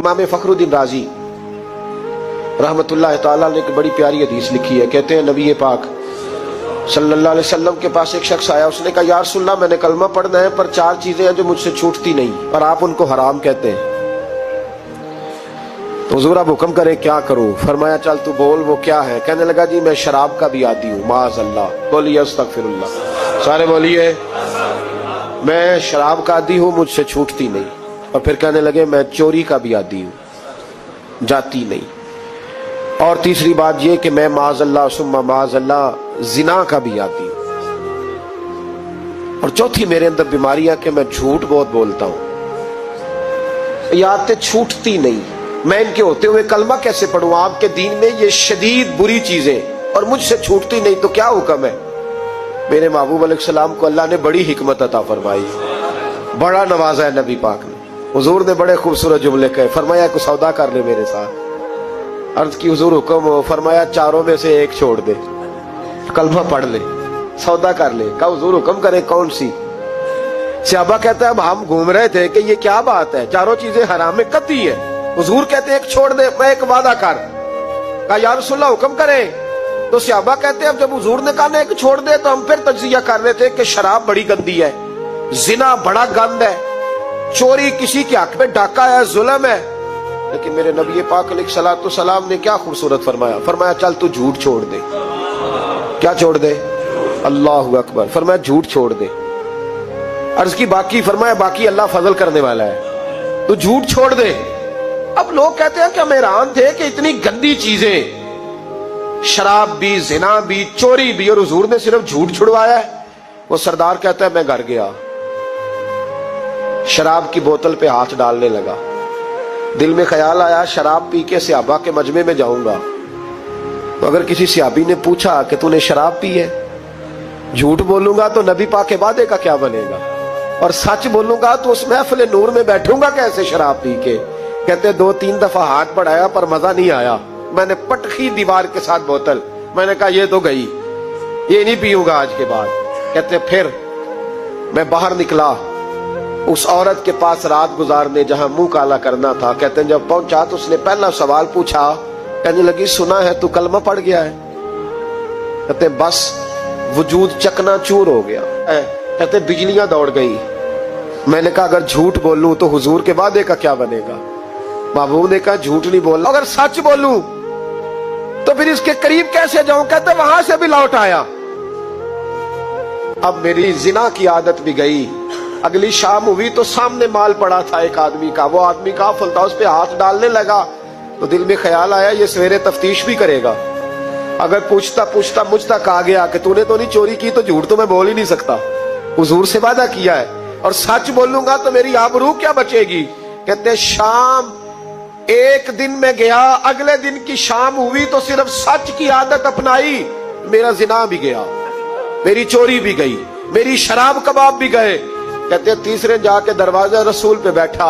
इमाम फखरुद्दीन राजी रहमतुल्लाह ताला ने एक बड़ी प्यारी हदीस लिखी है। कहते हैं नबी पाक सल्लल्लाहु अलैहि वसल्लम के पास एक शख्स आया, उसने कहा या रसूलल्लाह मैंने कलमा पढ़ना है पर 4 चीजें हैं जो मुझसे छूटती नहीं और आप उनको हराम कहते हैं, तो हुजूर आप हुक्म करें क्या करूं? फरमाया चल तू बोल वो क्या है? कहने लगा जी मैं शराब का भी आदी हूं। माज़अल्लाह, बोलिए अस्तगफिरुल्लाह, सारे बोलिए मैं शराब का आदी हूं, मुझसे छूटती नहीं। और फिर कहने लगे मैं चोरी का भी आदी हूं, जाती नहीं। और तीसरी बात ये कि मैं माज़अल्लाह सुम्मा माज़अल्लाह जिना का भी आदी हूं। और चौथी मेरे अंदर बीमारियां कि मैं झूठ बहुत बोलता हूं। ये आदतें छूटती नहीं, मैं इनके होते हुए कलमा कैसे पढ़ूं? आपके दीन में ये शदीद बुरी चीजें और मुझसे छूटती नहीं, तो क्या हुक्म है? मेरे महबूब अलैहिस्सलाम को अल्लाह ने बड़ी हिकमत अता फरमाई, बड़ा नवाजा है नबी पाक ने। हुजूर ने बड़े खूबसूरत जुमले कहे, फरमाया कुछ सौदा कर ले मेरे साथ। अर्ज की हुजूर हुक्म हो? फरमाया चारों में से एक छोड़ दे, कलमा पढ़ ले, सौदा कर ले। कहा हुजूर हुक्म करे कौन सी? सहाबा कहता है अब हम घूम रहे थे कि ये क्या बात है, चारों चीजें हराम में कतई है। हुजूर कहते हैं एक छोड़ दे, मैं एक वादा कर। कहा या रसूलल्लाह हुक्म करे? तो सहाबा कहते हैं अब जब हुजूर ने कहा ना एक छोड़ दे तो हम फिर तज्जिया कर रहे थे कि शराब बड़ी गंदी है, जिना बड़ा गंद है, चोरी किसी के हक में डाका है, जुल्म है। लेकिन मेरे नबी पाक अलैहिस्सलातु सलाम ने क्या खूबसूरत फरमाया, फरमाया चल तू झूठ छोड़ दे। क्या छोड़ दे? अल्लाहु अकबर। फरमाया झूठ छोड़ दे। अर्ज की बाकी? फरमाया बाकी अल्लाह फजल करने वाला है, तू झूठ छोड़ दे। अब लोग कहते हैं कि हम हैरान थे कि इतनी गंदी चीजें, शराब भी, जिना भी, चोरी भी, और हुजूर ने सिर्फ झूठ छुड़वाया है। वो सरदार कहता है मैं घर गया, शराब की बोतल पे हाथ डालने लगा। दिल में ख्याल आया शराब पी के सहाबा के मजमे में जाऊंगा, तो अगर किसी सहाबी ने पूछा कि तूने शराब पी है, झूठ बोलूंगा तो नबी पाक के वादे का क्या बनेगा, और सच बोलूंगा तो उस महफिल नूर में बैठूंगा कैसे शराब पी के? कहते 2-3 दफा हाथ बढ़ाया पर मजा नहीं आया, मैंने पटखी दीवार के साथ बोतल, मैंने कहा ये तो गई, ये नहीं पीऊंगा आज के बाद। कहते फिर मैं बाहर निकला उस औरत के पास रात गुजारने जहां मुंह काला करना था। कहते हैं जब पहुंचा तो उसने पहला सवाल पूछा, कहने लगी सुना है तू कलमा पढ़ गया है? कहते बस वजूद चकनाचूर हो गया। कहते बिजलियां दौड़ गई। मैंने कहा अगर झूठ बोलूं तो हुजूर के वादे का क्या बनेगा? महबूब ने कहा झूठ नहीं बोलना, अगर सच बोलूं तो फिर इसके करीब कैसे जाऊं? कहते वहां से भी लौट आया। अब मेरी जिना की आदत भी गई। अगली शाम हुई तो सामने माल पड़ा था एक आदमी का, वो आदमी काफिल था, उस पे हाथ डालने लगा तो दिल में ख्याल आया ये सवेरे तफ्तीश भी करेगा। अगर पूछता पूछता मुझ तक आ गया कि तूने तो नहीं चोरी की, तो झूठ तो मैं बोल ही नहीं सकता, हुजूर से वादा किया है, और सच बोलूंगा तो मेरी आबरू क्या बचेगी। कहते शाम एक दिन में गया, अगले दिन की शाम हुई तो सिर्फ सच की आदत अपनाई, मेरा जिना भी गया, मेरी चोरी भी गई, मेरी शराब कबाब भी गए। कहते तीसरे जाके दरवाजा रसूल पे बैठा,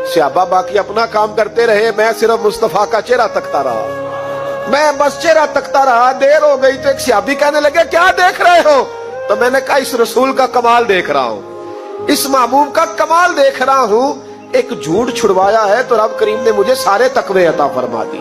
सहाबा बाकी अपना काम करते रहे, मैं सिर्फ मुस्तफा का चेहरा तकता रहा, मैं बस चेहरा तकता रहा। देर हो गई तो एक सहाबी कहने लगे क्या देख रहे हो? तो मैंने कहा इस रसूल का कमाल देख रहा हूं, इस महबूब का कमाल देख रहा हूं। एक झूठ छुड़वाया है तो रब करीम ने मुझे सारे तकवे अता फरमा दी।